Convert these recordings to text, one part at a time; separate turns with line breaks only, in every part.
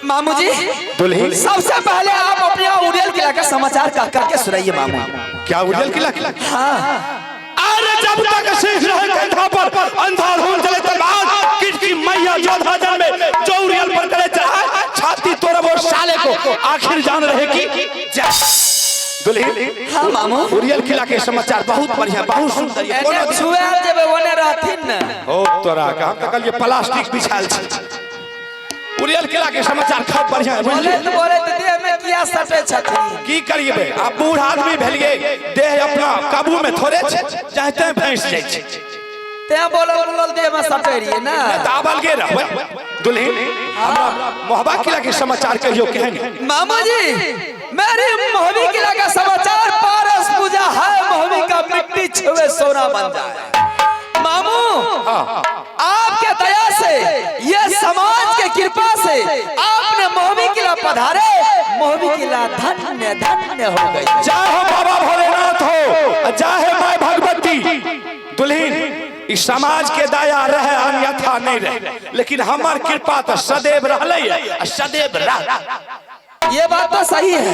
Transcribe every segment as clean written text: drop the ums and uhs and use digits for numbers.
मामू जी सबसे पहले आप अपने उड़ियल किला का समाचार कह करके सुनाइए मामू।
क्या उड़ियल किला?
हाँ।
अरे जब तक शेष रहे कंधा पर अंधार हो चले तो बाद किसकी मैया जोधा जन में जो उड़ियल पर करे चढ़ा छाती तोड़ वो साले को आखिर जान रहे कि दुल्हन।
हाँ मामू।
उड़ियल किला के समाचार बहुत बढ़िया बहुत सुंदर है।
कोनो छुए जब ओने रहथिन न
ओ तोरा का हम तकल ये प्लास्टिक बिछाल छ। उड़ियल किला के समाचार खूब बढ़िया है।
बोले तो देह में किया सटे छथिन
की करिए बे आप बूढ़ आदमी भेलिए देह अपना काबू में थोड़े चाहते भैंस जाय छ
ते बोलल देह में सटे रहिए ना
ताबल गे रहबे दुल्हन। हमरा मोहब्बत किला के समाचार कहियो कहेंगे
मामा जी। मेरी मोहबी किला का समाचार पारस पूजा है मोहबी का मिट्टी छुए सोना बन जाए। मामू आपके दया से ये समाज के कृपा से आपने मोहबी किला पधारे मोहबी किला धन्य धन्य हो गई।
चाहे बाबा भोलेनाथ हो चाहे माय भगवती दुल्हन इस समाज के दया रहे अन्यथा नहीं रहे लेकिन हमार कृपा तो सदैव रहले है सदैव रह।
ये बात तो सही है।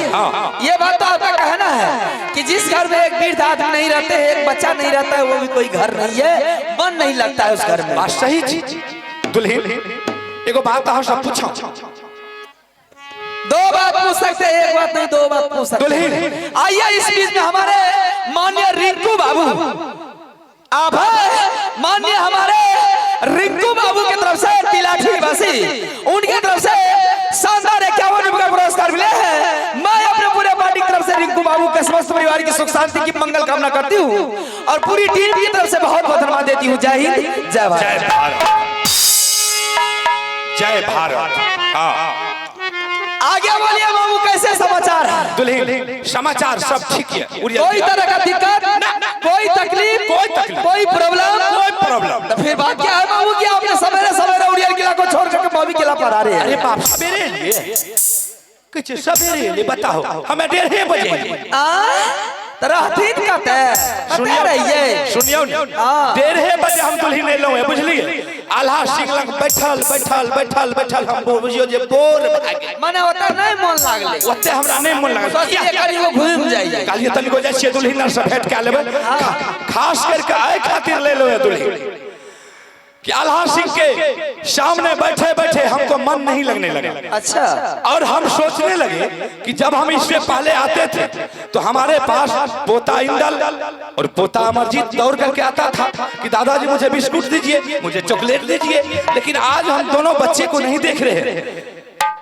ये बात तो आपका कहना है कि जिस घर में एक वृद्ध आदमी नहीं रहते हैं एक बच्चा नहीं रहता है वो भी कोई घर नहीं है मन नहीं लगता है उस घर में।
बात सही चीज दुल्हन। एगो बात हम सब पूछो
दो बात पूछ सकते हैं एक बात नहीं दो बात पूछ सकते दुल्हन। आइए इस बीच में हमारे माननीय रिंकू बाबू आभार माननीय हमारे रिंकू बाबू की तरफ से तिलाठी बसी उनकी तरफ से शानदार 51 रुपए का पुरस्कार मिले हैं। मैं अपने पूरे पार्टी की तरफ से रिंकू बाबू के समस्त परिवार की सुख शांति की मंगल कामना करती हूँ और पूरी टीम की तरफ से बहुत बहुत धन्यवाद देती हूँ। जय हिंद जय भारत
जय भारत।
आगे बोलिए मामू कैसे समाचार है?
दुल्हन समाचार सब ठीक है
कोई तरह का दिक्कत कोई तकलीफ कोई प्रॉब्लम तो फिर बात क्या है मामू कि आपने सवेरे सवेरे उड़ियल किला को छोड़ करके मोहबी किला पर आ रहे हैं?
अरे बाप सवेरे लिए कुछ सवेरे लिए बताओ हमें 1:30 बजे
रहतीन कहते
सुनियो 1:30 बजे हम दुल्हन ले लो है बुझलिए आल्हा सिंह लग बैठल हम बुझियो जे बोर
माने होता नहीं मन लागले
ओते हमरा नहीं मन लागल
सोचिए करियो घूम जाइए
कालिए तनिको जाय छिए दुल्हन से भेंट के लेबे खास करके आए खातिर ले लो है दुल्हन कि आल्हा सिंह के सामने बैठे बैठे हमको मन नहीं लगने लगा।
अच्छा।
और हम सोचने लगे कि जब हम इससे पहले आते थे तो हमारे पास पोता इंदल और पोता अमरजीत दौड़ करके आता था कि दादाजी मुझे बिस्कुट दीजिए मुझे चॉकलेट दीजिए लेकिन आज हम दोनों बच्चे को नहीं देख रहे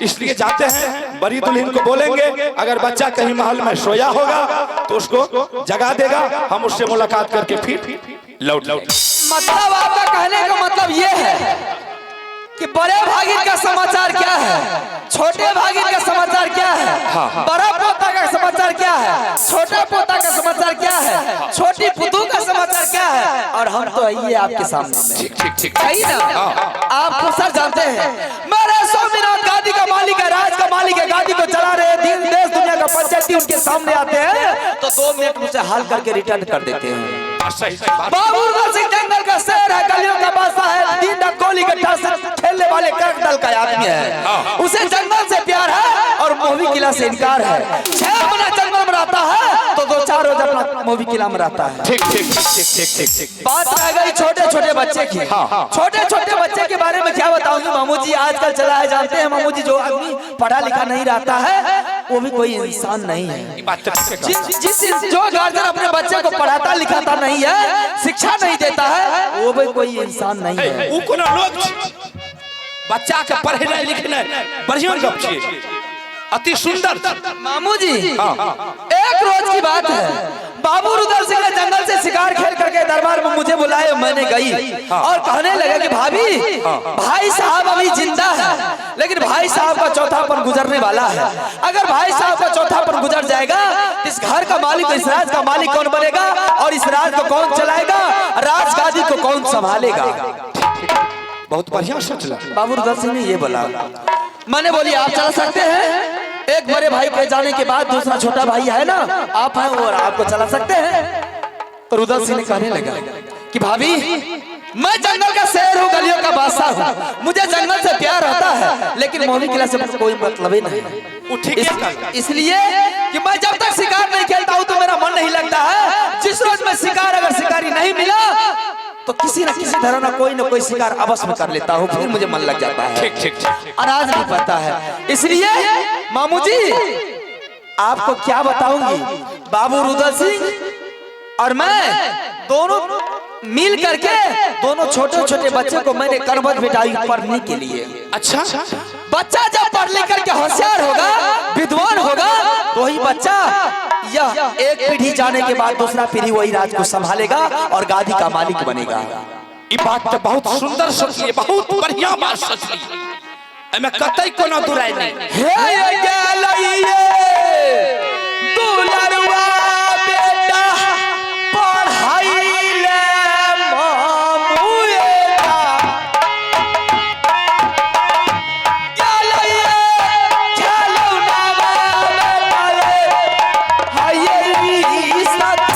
इसलिए जाते हैं बड़ी दुल्हन को बोलेंगे अगर बच्चा कहीं महल में सोया होगा तो उसको जगा देगा हम उससे मुलाकात करके फिर लौट।
मतलब आपका कहने का मतलब ये है कि बड़े भागिन का समाचार क्या है, छोटे भागिन का समाचार क्या है, बड़ा पोता का समाचार क्या है, छोटा पोता का समाचार क्या है, छोटी पुतू का समाचार क्या है, और हम तो आइए आपके सामने।
ठीक ठीक ठीक
सही ना? आप सर जानते हैं मेरे स्वामीनाथ गादी का मालिक है, राज का मालिक है, गादी को चला रहे दिन देश दुनिया का पंचायती उनके सामने आते हैं तो 2 मिनट मुझे हाल करके रिटर्न कर देते हैं। बाबू उदल सिंह जंगल का शेर है, गलियों का बादशाह है, दीन कोली गट्टा से खेलने वाले कर्क दल का आदमी है। उसे जंगल से प्यार है और मोहवी किला से इनकार है। 6 महीना जंगल में रहता है तो 2-4 रोज अपना मोहवी किला में रहता है।
ठीक ठीक ठीक ठीक।
बात आ गई छोटे छोटे बच्चे की। छोटे छोटे बच्चे के बारे में क्या बताऊंगी मामू जी, आजकल चला है जानते हैं मामू जी, जो आदमी पढ़ा लिखा नहीं रहता है वो भी कोई इंसान नहीं है। जो गार्जियन अपने बच्चे को पढ़ाता लिखाता नहीं है, शिक्षा नहीं देता है, वो भी कोई इंसान नहीं है।
वो कोनो लोग बच्चा के पढ़ने लिखने बढ़िया गप छे, अति सुंदर
मामू जी। एक रोज की बात है, बाबू उदल सिंह ने जंगल से शिकार खेल करके दरबार में मुझे बुलाया। मैंने गई और कहने लगे कि भाभी भाई साहब अभी जिंदा है, लेकिन भाई साहब का चौथापन गुजरने वाला है। अगर भाई साहब का चौथापन गुजर जाएगा इस घर का मालिक, इस राज का मालिक कौन बनेगा और इस राज को कौन चलाएगा, राजगादी को कौन संभालेगा।
बहुत बढ़िया सोचला।
बाबू उदल सिंह ने ये बोला। मैंने बोली आप चला सकते हैं, एक बड़े भाई के जाने के बाद दूसरा छोटा भाई है ना, आप हैं और आपको चला सकते हैं। तो उदल सिंह ने कहने लगा कि भाभी मैं जंगल का शेर हूँ, गलियों का बादशाह हूँ, मुझे जंगल से प्यार होता है, लेकिन मोहवी किला से कोई मतलब ही नहीं। इसलिए कि मैं जब तक शिकार नहीं खेलता हूँ तो मेरा मन नहीं लगता है। जिस रोज में शिकार अगर शिकारी नहीं मिला तो किसी न किसी तरह ना कोई शिकार अवश्य में कर लेता हूँ, फिर मुझे मन लग जाता है।
ठीक ठीक ठीक।
अनाज नहीं पड़ता है। इसलिए मामू जी आपको क्या बताऊंगी, बाबू उदल सिंह और मैं दोनों मिल करके दोनों छोटे छोटे बच्चे को मैंने करबत बिठाई पढ़ने के लिए।
अच्छा,
बच्चा जब पढ़ लिख करके होशियार होगा, विद्वान होगा, तो वही बच्चा यह एक पीढ़ी जाने के बाद दूसरा पीढ़ी वही राज को संभालेगा और गादी का मालिक बनेगा।
ये बात तो बहुत सुंदर सोचली, बहुत बढ़िया बात सोचली, एमे कतई कोनो दुराई नहीं।
हे गेलइए दुलरवा बेटा पढ़ाइले मामुएटा, गेलइए खेलौनावा बेटा रे हाये सतू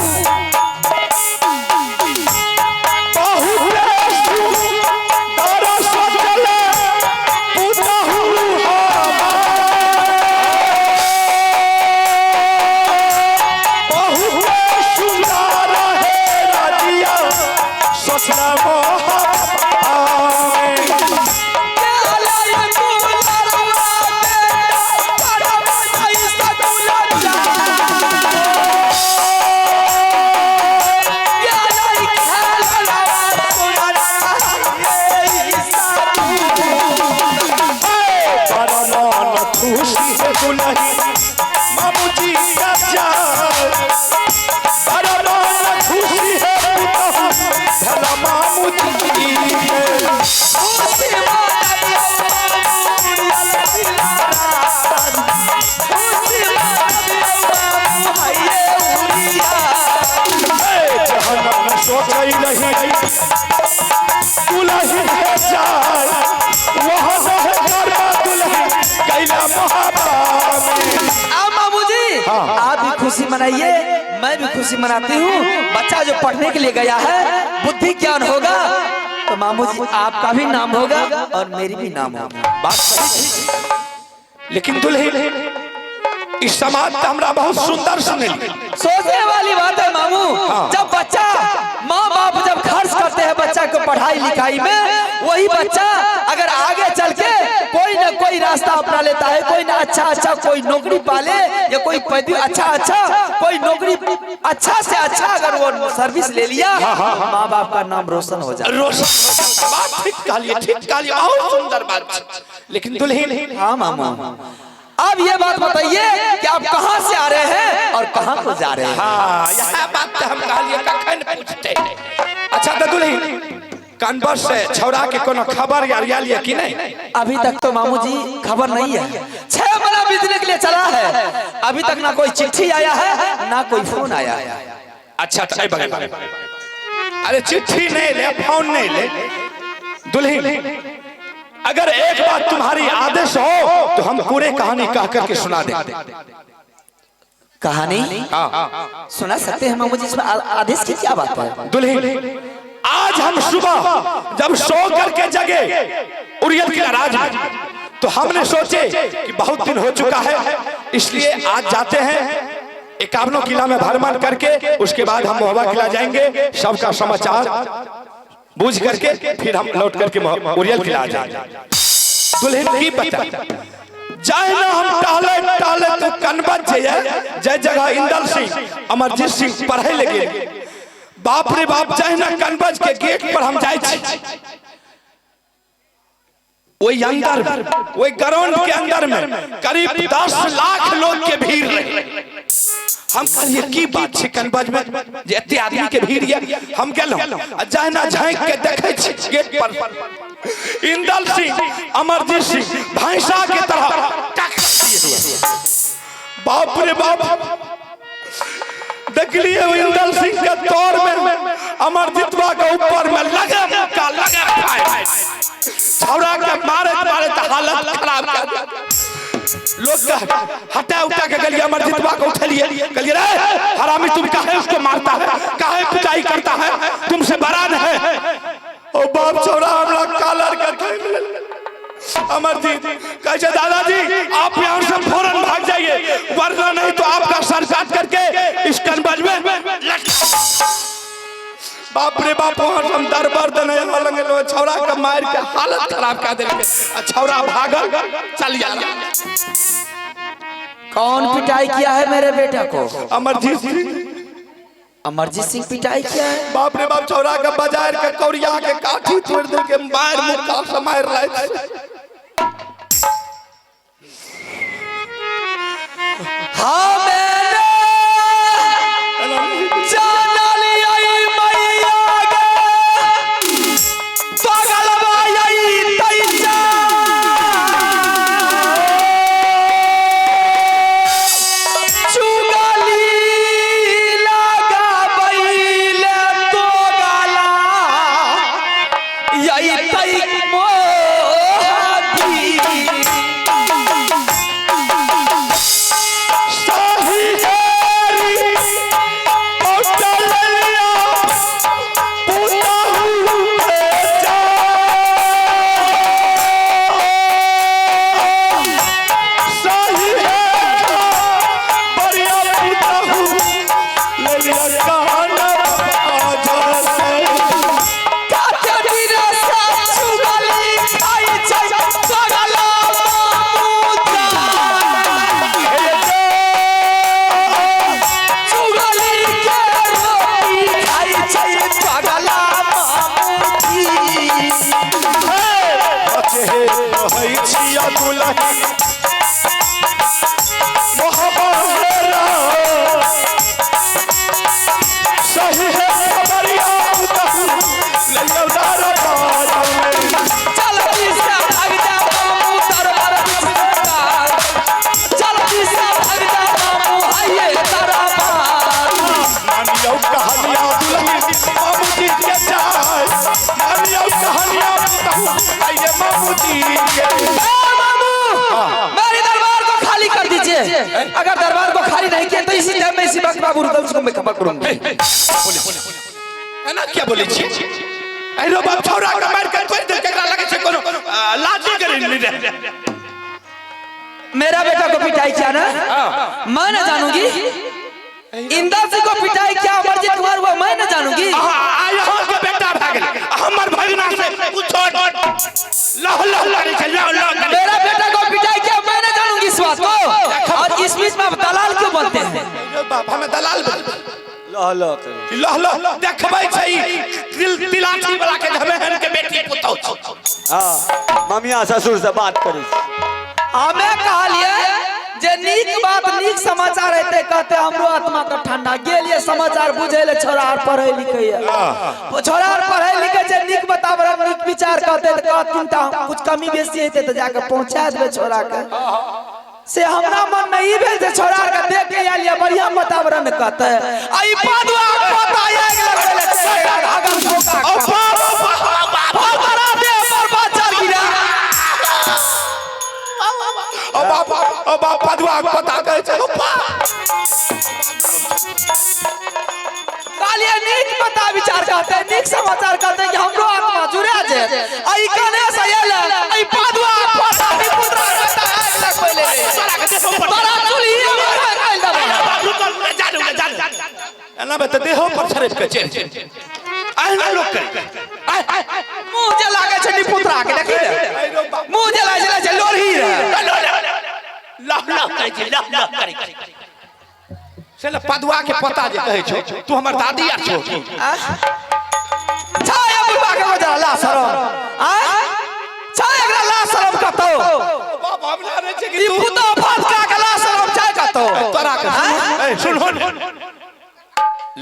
आप भी खुशी मनाइए, मैं भी खुशी मनाती हूँ। बच्चा जो पढ़ने के लिए गया है बुद्धि ज्ञान होगा तो मामू जी आपका भी नाम होगा और मेरी भी नाम होगा।
बात सही, लेकिन दुल्हन इस समाज हमरा बहुत सुंदर सुनेली।
सोचने वाली बात है मामू। जब बच्चा माँ बाप जब खर्च करते हैं बच्चा को पढ़ाई लिखाई में, वही बच्चा अगर आगे चल के कोई न कोई रास्ता अपना लेता है, कोई ना अच्छा कोई नौकरी पाले या कोई अच्छा कोई नौकरी अच्छा से अच्छा अगर वो सर्विस ले लिया, माँ बाप का नाम रोशन हो जाए।
बात ठीक कहलिए, बहुत सुंदर बात। लेकिन दुल्हन,
हाँ मामा अब ये बात बताइए कि आप कहाँ से आ रहे हैं और कहाँ को जा रहे हैं।
हाँ, यह बात तो हम कहलिए कखन पूछते हैं। अच्छा तो दुल्हन कनबस से छौड़ा के कोनो खबर या रियल है कि नहीं?
अभी तक तो मामू जी खबर नहीं है। 6 महीना बीतने के लिए चला है, अभी तक ना कोई चिट्ठी आया है ना कोई फोन आया है।
अच्छा अरे चिट्ठी नहीं ले, फोन नहीं ले, दुल्हन अगर एक बात तुम्हारी आदेश हो तो हम पूरे कहानी कह करके सुना देंगे।
कहानी सुना सकते हैं मामू जी, इसमें आदेश की क्या बात है?
दुल्हन आज हम सुबह जब सो करके जगे उरियत किला राज में, तो हमने सोचे कि बहुत दिन हो चुका है, इसलिए आज जाते हैं 51 किला में भ्रमण करके, उसके बाद हम मोहबा किला जाएंगे, सबका समाचार बूझ करके फिर हम लौट करके उरियल किला आ जाएंगे। दुल्हन की पता जाए ना हम टाले टाले तो कनबस जय जगह इंदल सिंह अमरजीत सिंह पढ़े लगे, बाप रे बाप जाए ना कनबस के गेट पर हम जाए, वही अंदर वही ग्राउंड के अंदर में करीब 10 लाख लोग के भीड़ रहे। हम कहलिए की बात है कनबस में जे एते आदमी के भीड़ है, हम गेलौ जाए ना झांक के देखे छी गेट पर इंदल सिंह अमरजीत सिंह भैंसा के तरह टक दिए। बाप रे बाप देख लिए इंदल सिंह के तौर में अमरजीतवा के ऊपर में लगे छौड़ा के मारे तो हालत खराब कर दिया। लोग हटा उठा के गलिया अमरजीतवा को उठलिए, गलिए रे हरामी तुम काहे उसको मारता है, काहे पिटाई करता है, तुमसे बड़ा न है। ओ बाप छौड़ा हमरा कालर करके अमरजीत कैसे दादाजी आप यहाँ से फौरन भाग जाइए, वरना नहीं तो आपका सर काट करके इस कनबस में लट। बाप रे बाप हम दरबार देने लगे, छौड़ा का मार के हालत खराब कर देंगे, छौड़ा भागल चल गया।
कौन पिटाई किया है मेरे बेटा को?
अमरजीत सिंह।
अमरजीत सिंह पिटाई किया है?
बाप रे बाप छौड़ा का बाजार के कौड़िया के काठी तोड़ दे के मार मुक्का से मार लाए।
हाँ मैंने जाना लिया मैया गे पगलवा यही तैसा चुगली लगा बैले तो गला यही तै अगर दरबार को खाली नहीं किया तो इसी टाइम में इसी वक्त बाबू रुदल को मैं खबर करूंगा। है ना क्या बोले छी? अरे बाप छौड़ा का मार कर कोई दिल केकरा लगे छे कोनो लाज नहीं करे रे। मेरा बेटा को पिटाई किया ना मैं न जानूंगी, इंदल सिंह को पिटाई क्या अमरजीत कुमार हुआ मैं न जानूंगी। आया के बेटा भाग गए हमर भगना से कुछ लह लह करे छे लह। मेरा बेटा को पिटाई क्या मैं न जानूंगी इस बात को, और इस बीच में दलाल क्यों बनते हैं? बाप हमें दलाल लह लह देखबै छै तिलाठी वाला के हमें के बेटी पुतौ।
हां ममिया ससुर से बात करी,
हमें कहलिए जे नीक बात नीक समाचार हेते कहते हमरो आत्मा का ठंडा गेल ये समाचार बुझे ले छोरा और पढ़े लिखे छोरा और पढ़े लिखे जे निक बताबर निक विचार कहते त कहथिन त कुछ कमी बेसी हेते त जाके पहुंचा देबे छोरा के से हमरा मन नहीं भेल जे छोरा के देख के आलिया बढ़िया वातावरण कहते आई पादवा पता आग लगले आगम ठोका बड़ा दे पर बाजार गिरा
ओ बाप पादवा पता कहै छै
कालिया नीक पता विचार कहते नीक समाचार कहते कि हमरो आत्मा जुड़ा जे आई कने से आले आई पादवा पता ही पुत्रा कहता आग लग पहिले बड़ा चुली मार काल दबा
एना बे त देहो पर छरप के चल आइना लोग करे
मुंह जे लागे छै नी पुत्रा के देखि ले मुंह जे लागे छै लोरही रे
लाफ करे छै लाफ करे चल पदवा के पता जे कहै छौ तू हमर दादी आ छौ
छाया बुबा के बजा ला शरम छाया एकरा ला शरम कतो
बाप हमरा रे छै कि
ई पुतो फटका के ला शरम छै कतो
तोरा के सुन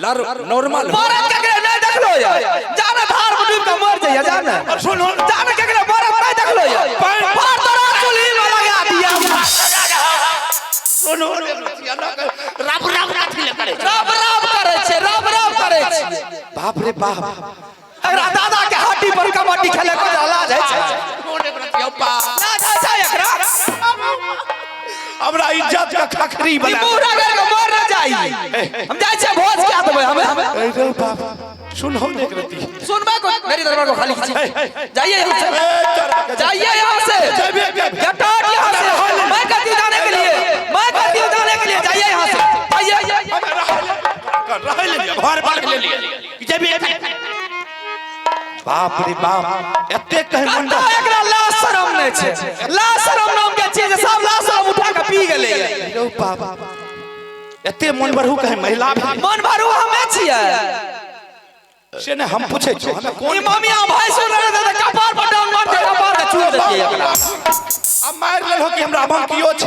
लर नॉर्मल
मरद केकरे नहीं देखलो या जाने धार में डूब के मर जाइए जाने
सुन
जाने केकरे मरद नहीं देखलो या फाड़ तोरा चुली में लगा दिया
सुन रब रब काथी ले करे
रब रब करे छै
बाप रे बाप
एकरा दादा के हड्डी पर कबड्डी खेले के इलाज है छै एकरा
हमरा इज्जत का खखरी बना
पूरा घर के मर न जाई हम जाय छै भोज क्या देबै हमें
अरे बाप सुन हो देख रही
सुनबा को मेरी दरबार को खाली खींची जाइए यहां से जाइए यहां से गेट आउट यहां से मैं कहती हूं जाने के लिए जाइए यहां से आइए
रह ले घर बार ले लिए जब बाप रे बाप एते कहे मंडा
एकरा ला शरम नै छै ला शरम नाम के चीज सब ला शरम उठा के पी गेले
रो बाप एते मन भरू कहे महिला
मन भरू हमे छियै
से ने हम पूछे छो हमें कोन
इमामिया भाई सुन रहे थे कपार पर डांग मार दे कपार के छुए देतिए एकरा
अब मार ले हो कि हमरा बाकियो छ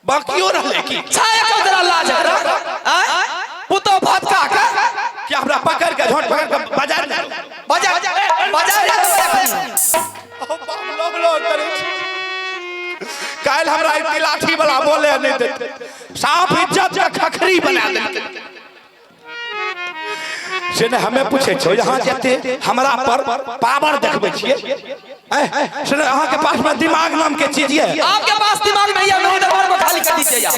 बाकियो रहले की
छाया के जरा लाज एकरा पुतो भटका के
क्या हमरा पकड़ के झोट पकड़ के बाजार ले
बाजार
ओ बाप लो करे काल हमरा ई लाठी वाला बोले नहीं देते साफ इज्जत का खखरी बना देते से ने हमें पूछे छो यहां जते हमरा पर पावर देखबै छिए से ने अहां के पास में दिमाग नाम के चीज है
आपके पास दिमाग नहीं है मेरे दरबार को खाली कर दीजिए आप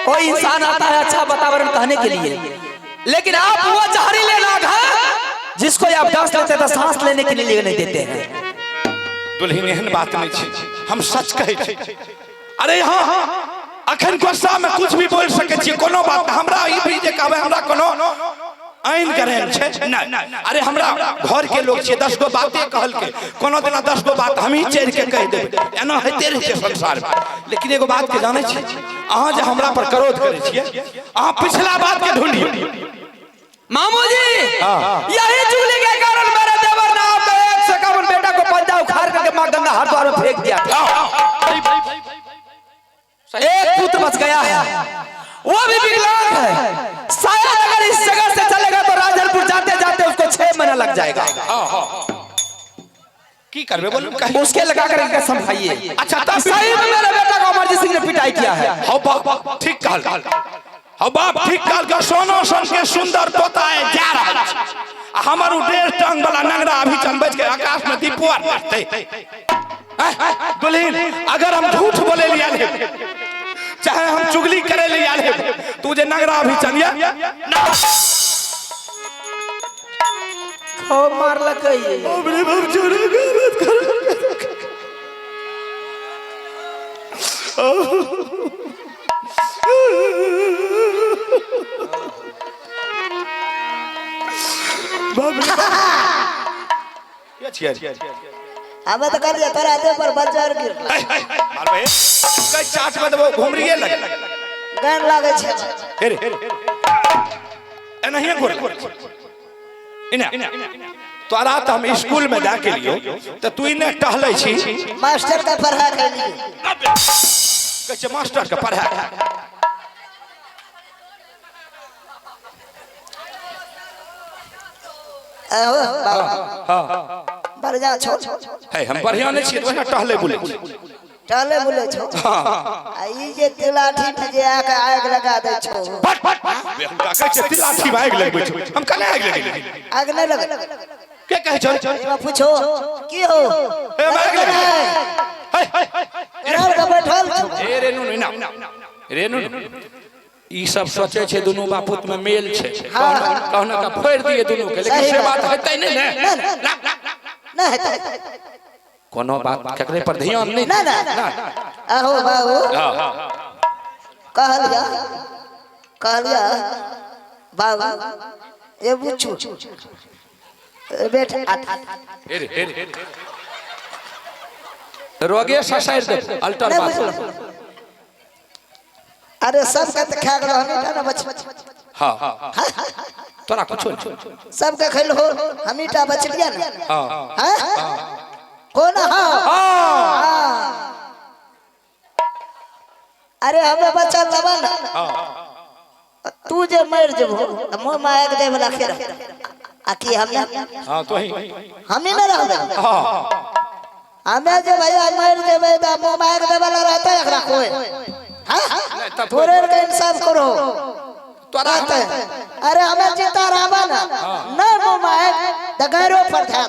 कोई इंसान आता है अच्छा वातावरण कहने के लिए लेकिन आप वो जहरीले नाग हैं जिसको आप डांस लेते तो सांस लेने के लिए नहीं देते हैं
दुल्हन एहन बात नहीं छी हम सच कहै छी अरे हां अखन गुस्सा में कुछ भी बोल सके छी कोनो बात हमरा ई भी जे कहबे हमरा कोनो आइन करेन छै नहीं अरे हमरा घर के लोग छै 10 गो बातें कहल के कोनो दिन 10 गो बात हम ही चढ़ के कह देबे एना होते रहे छै संसार में लेकिन एगो बात के जाने छी अहां जे हमरा पर क्रोध करे छिए अहां पिछला बात के ढूंढियो
मामू जी यही चुगली के कारण मेरे देवर ने आपका 151 बेटा को पंजा उखाड़ करके मां गंगा हरिद्वार में फेंक दिया एक पुत्र बच गया है वो भी विकलांग है शायद अगर इस जगह से चलेगा तो राजनपुर जाते जाते उसको 6 महीना लग जाएगा
की करबे बोलू
उसके लगा कर इनका समझाइए
अच्छा तब
सही में मेरे बेटा को अमरजीत सिंह ने पिटाई किया है
हो बाप ठीक कहल हो बाप ठीक कहल का सोनो सन के सुंदर तोता है जा रहा है हमर उ 1.5 टांग वाला नंगरा अभी चंबज के आकाश में दीपवा मारते दुल्हन अगर हम झूठ बोले लिया ले चाहे हम चुगली करे लिया ले तू जे नंगरा अभी चलिया
खो मार लकई
अरे बाप जोरे गलत कर
हमें तो कर दिया तोरा दे पर बजार गिर
मार बे कई चाट में तो घूम रही है लगे
गान लागे छे
हेरे ए नहीं गोर इना तोरा तो हम स्कूल में जाके लियो तो तू इन्हें टहले छी
मास्टर का पढ़ा के लिए
कहे मास्टर का पढ़ा
आहो बाबा बढ़िया छोड़
है हम बढ़िया नहीं छी तो टहले बोले
टहले बोले छो आ ई जे तिलाठी में जे आके आग लगा दे छो
हम का कहे तिलाठी में आग लगबै छो हम कने आग लगै
आग नहीं लगे
के कहे छो
मैं पूछो की हो
ए आग लगै
राल का बैठल छो
ए रेनू ना रेनू ई सब सोचे छे दोनों बापूत में मेल छे कहना का फोड़ दिए दोनों के लेकिन से बात हेतै नहीं
ना है
कोनो बात केकरे पर ध्यान नहीं
ना ना आहो बाबू कहलिया बाबू ये पूछू बेटा
रोगे ससाइर दे अल्टर बात
अरे सब का तो खा गलो हमीटा ना बच
हां तोरा कुछो
सब का खैल हो हमीटा बच लिया ना हां कौन हां अरे हमें बचा लबा ना तू जे मर जबो मो माया के दे वाला खेर आकी हमने
हां तो ही
हम ही ना रह
हां
हमें जे भैया मर देबे त मो माया के दे वाला रहता है एकरा कोई हां थोड़े का इंसाफ करो
तोरा
अरे हमें जीता रहबा ना ना मो माया द गैरो पर था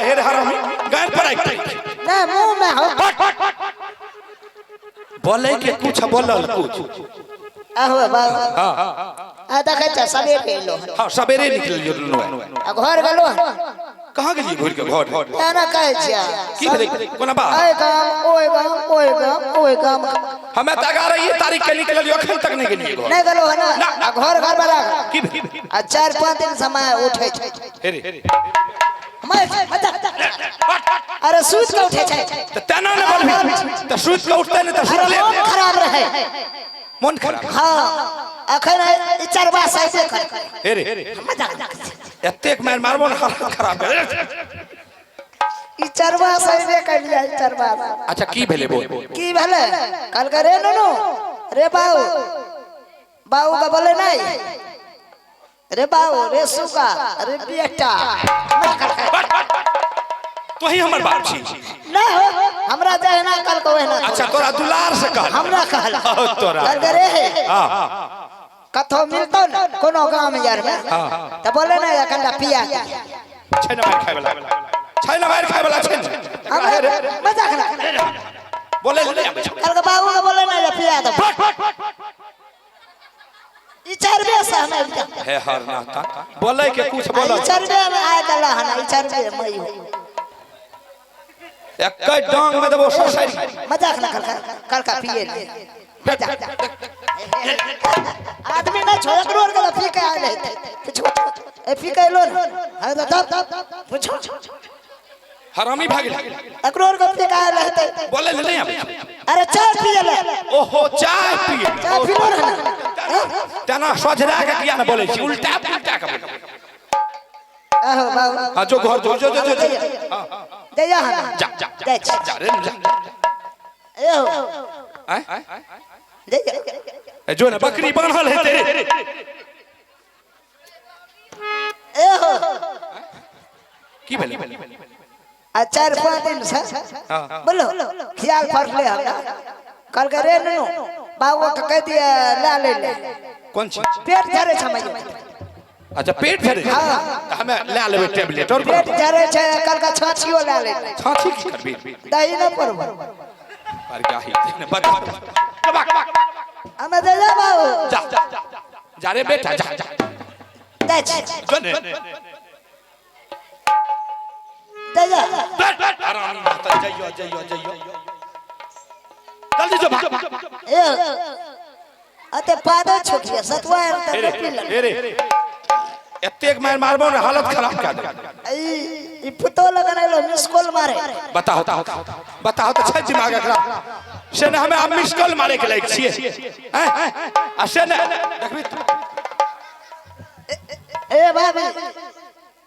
हेर हरामी गाय पर आई
ना मुंह में हो
बोले के कुछ बोलल कुछ
आहो बाबा
हां
आ देखे सवेरे गेलो
हां सवेरे निकलियो दुनु
घर गेलो
कहां गेली घुर के घर
ना कहे छिया
की भेलै कोना बा
ओए काम
हमें तगा रही तारीख के निकलियो अखन तक नहीं गेलिए घर
नहीं गेलो ना घर वाला
की भेलै
आ 4-5 दिन समय उठे छै
हेरे
अरे सूत के उठे छै
त तना न बोलबी त सूत के उठते न त सूत ले
मन खराब रहे
मन खराब
हां अखन ई चरबा साइसे कर
हेरे एतेक मार मारबो न हालत खराब
ई चरबा साइसे कर लिया चरबा
अच्छा की भेले बोल
की भेले कल करे नुनु रे बाऊ का बोले नहीं रे बाऊ रे सुगा रे बेटा
तो ही हमर बाप छी
ना हो हमरा जहना कल को है ना
अच्छा तोरा दुलार से कह
हमरा कहला
तोरा
कल करे
हां
कथो मिलतो न कोनो गांव में यार में त बोले ना या कंडा पिया
छै न मार खाय वाला छै न मार खाय वाला छै
मजाक ना
बोले ले आबे
कल के बाबू के बोले ना या पिया दो ई चरबे से हमें
हे हर नाता बोले के कुछ बोल
ई चरबे में आय कला हना ई चरबे मई
एक डांग में देबो ससारी
मजाक ना कल का पिए आदमी ना छोड़ करो के फीके आ ले पूछो ए फीके लो हां तब पूछो
हरामी भाग
अकरोर को फीके आ ले
बोले ले आबे
अरे चाय पिए ले
ओहो चाय पिए
चाय पी लो ना
तना सजरा के किया न बोले छी उल्टा पुल्टा के बोले
आहो बाबू
हां जो घर जो हां
दे जा
जा जा रे जा
ए हो दे जा
जो न बकरी बांधल है तेरे
ए हो
की भेले
आ 4-5 दिन से बोलो ख्याल फर ले हमरा कल के रे नु बाबू के कह दिया ले ले
कौन चीज
पेट झरे छमई
अच्छा पेट झरे
हां
हमें ले लेबे टेबलेट और
पेट झरे छै कल का छाछियो ले
छाछी की करबी
दही न परबो
पर गाही ने बता
हमें दे जा बाबू
जा रे बेटा जा
दे
कने
दे जा
आराम माता जइयो जल्दी जो भाग
ए अते पादो छोकिया सतवा पी
रे एतेक मार मारबो न हालत खराब कर दे
ई पुतो लगने लो मिस कॉल मारे
बताओ तो छै दिमाग एकरा से न हमें अब मिस कॉल मारे के लायक छिए हैं आ से न देखबी
ए भाभी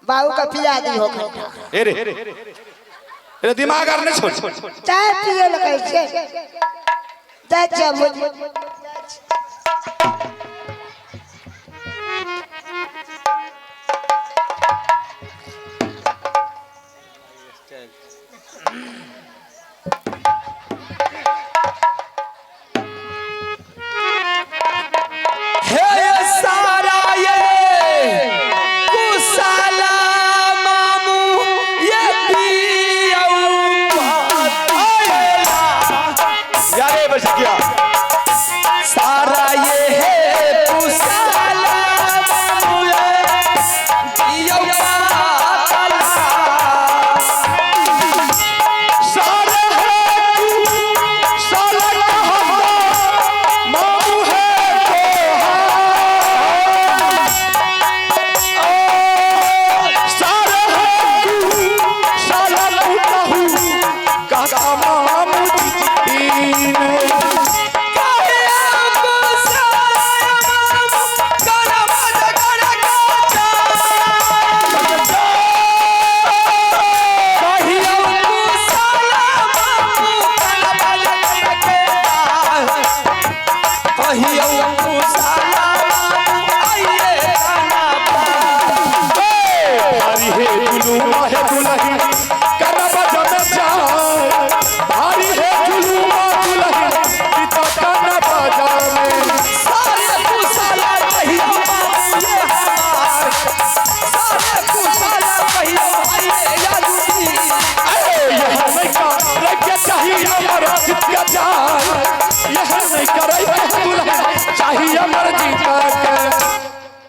बाबू का पिया दी हो खट्टा
अरे दिमाग आर नहीं छोड़
चाय पिए ल कैसे चाय चाय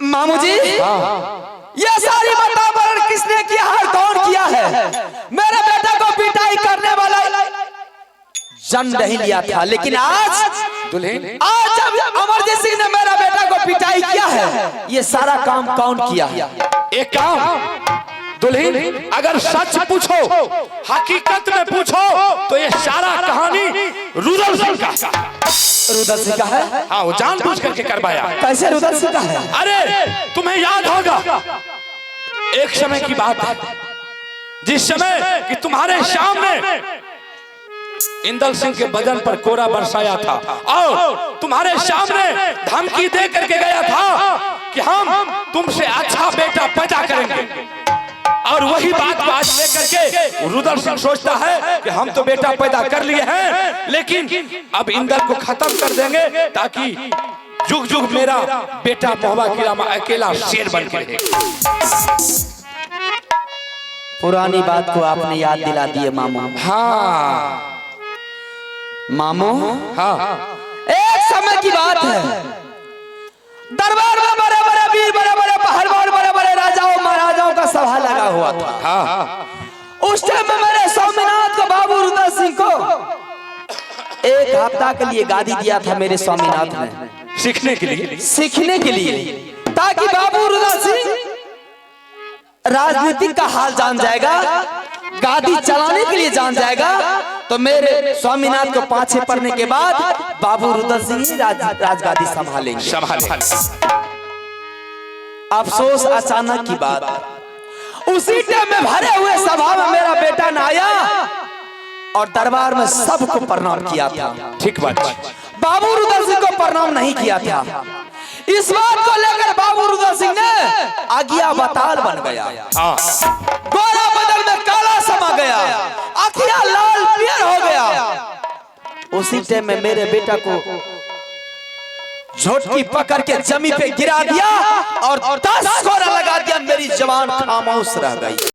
मामू जी ये सारी वातावरण किसने किया है, कौन किया है? मेरे बेटे को पिटाई करने वाला जन्म नहीं लिया था, लेकिन आज जब अमरजीत सिंह ने मेरा बेटा को पिटाई किया है, ये सारा काम कौन किया है?
एक काम दुल्हन, अगर सच पूछो, हकीकत में पूछो, तो ये सारा कहानी रुदल सिंह का
रुदल सिंह का है।
हाँ, वो जानबूझ करके करवाया।
कैसे रुदल सिंह का है?
अरे तुम्हें याद होगा एक समय की बात है, जिस समय कि तुम्हारे सामने इंदल सिंह के बदन पर कोरा बरसाया था और तुम्हारे सामने धमकी दे करके गया था कि हम तुमसे अच्छा बेटा पैदा करेंगे। और वही बात को आज लेकर के रुदल सिंह सोचता है कि हम तो बेटा पैदा कर लिए हैं, लेकिन अब इंदल को खत्म कर देंगे ताकि जुग जुग मेरा बेटा मोहबा किरामा अकेला शेर बन के रहे।
पुरानी बात को आपने याद दिला दिए मामू।
हाँ
मामू,
हाँ,
एक समय की बात है, दरबार में बड़े बड़े वीर, बड़े बड़े पहलवान, बड़े बड़े राजाओं महाराजाओं का सभा लगा हुआ था।
हाँ,
उस टाइम में मेरे स्वामीनाथ को, बाबू रुदल सिंह को एक हफ्ता के लिए गादी दिया था मेरे स्वामीनाथ ने,
सीखने के लिए,
ताकि बाबू रुदल सिंह राजनीति का हाल जान जाएगा, गादी चलाने के लिए जान जाएगा, तो मेरे स्वामीनाथ को पाछे पड़ने के बाद बाबू रुदल सिंह राजगादी संभालेंगे। अफसोस अचानक की बात, उसी टाइम में भरे हुए सभा में मेरा बेटा न आया और दरबार में सबको प्रणाम किया था।
ठीक बात।
बाबू रुदल सिंह को प्रणाम नहीं किया था। इस बात को लेकर बाबू रुदल सिंह ने आज्ञा बताल बन गया। गोरा बदन में काला समा गया, आँखियां लाल पीयर हो गया। उसी टाइम में मेरे बेटा को झोटकी पकड़ के जमीन पे गिरा दिया और 10 कोड़ा लगा दिया। मेरी जवान खामोश रह गई।